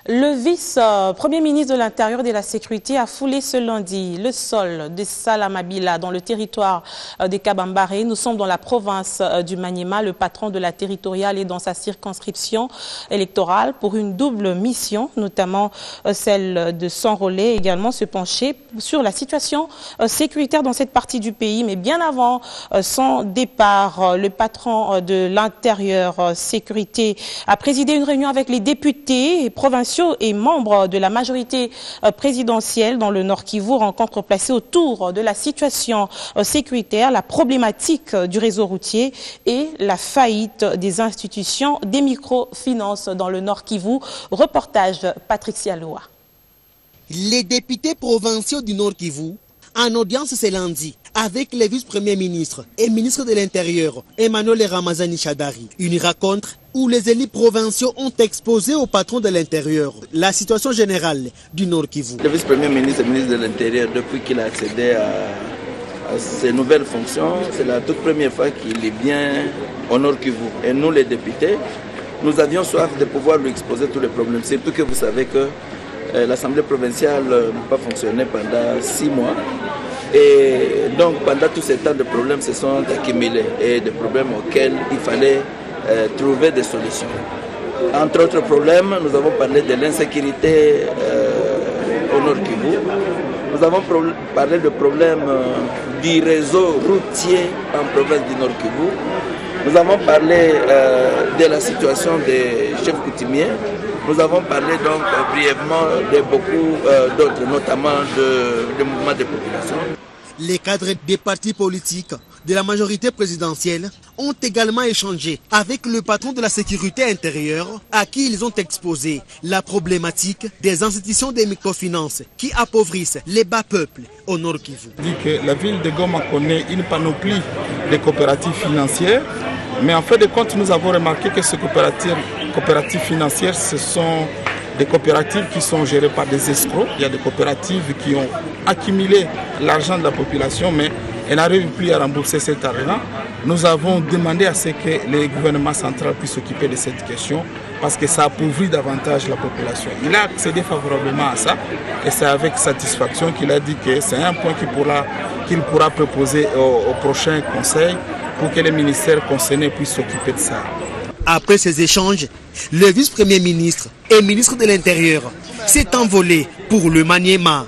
Le vice-premier ministre de l'Intérieur et de la Sécurité a foulé ce lundi le sol de Salamabila dans le territoire de Kabambaré. Nous sommes dans la province du Maniema. Le patron de la territoriale est dans sa circonscription électorale pour une double mission, notamment celle de s'enrôler, également se pencher sur la situation sécuritaire dans cette partie du pays. Mais bien avant son départ, le patron de l'Intérieur Sécurité a présidé une réunion avec les députés provinciaux et membres de la majorité présidentielle dans le Nord Kivu, rencontre placée autour de la situation sécuritaire, la problématique du réseau routier et la faillite des institutions des microfinances dans le Nord Kivu. Reportage Patricia Loa. Les députés provinciaux du Nord Kivu, en audience ce lundi, avec les vice-premiers ministres et ministres de l'Intérieur, Emmanuel Ramazani Chadari. Une rencontre où les élus provinciaux ont exposé au patron de l'Intérieur la situation générale du Nord Kivu. Le vice-premier ministre et ministre de l'Intérieur, depuis qu'il a accédé à ses nouvelles fonctions, c'est la toute première fois qu'il vient au Nord Kivu. Et nous, les députés, nous avions soif de pouvoir lui exposer tous les problèmes. Surtout que vous savez que l'Assemblée provinciale n'a pas fonctionné pendant 6 mois. Et donc, pendant tout ce temps, de problèmes se sont accumulés et des problèmes auxquels il fallait trouver des solutions. Entre autres problèmes, nous avons parlé de l'insécurité au Nord Kivu. Nous avons parlé de problèmes du réseau routier en province du Nord Kivu. Nous avons parlé de la situation des chefs coutumiers. Nous avons parlé donc brièvement de beaucoup d'autres, notamment de mouvements de population. Les cadres des partis politiques de la majorité présidentielle ont également échangé avec le patron de la sécurité intérieure à qui ils ont exposé la problématique des institutions des microfinances qui appauvrissent les bas peuples au Nord Kivu. Dit que la ville de Goma connaît une panoplie de coopératives financières, mais en fait de compte nous avons remarqué que ces coopératives financières, ce sont des coopératives qui sont gérées par des escrocs. Il y a des coopératives qui ont accumulé l'argent de la population, mais elles n'arrivent plus à rembourser cet argent. Nous avons demandé à ce que le gouvernement central puisse s'occuper de cette question parce que ça appauvrit davantage la population. Il a accédé favorablement à ça et c'est avec satisfaction qu'il a dit que c'est un point qu'il pourra proposer au prochain conseil pour que les ministères concernés puissent s'occuper de ça. Après ces échanges, le vice-premier ministre et ministre de l'Intérieur s'est envolé pour le Maniema.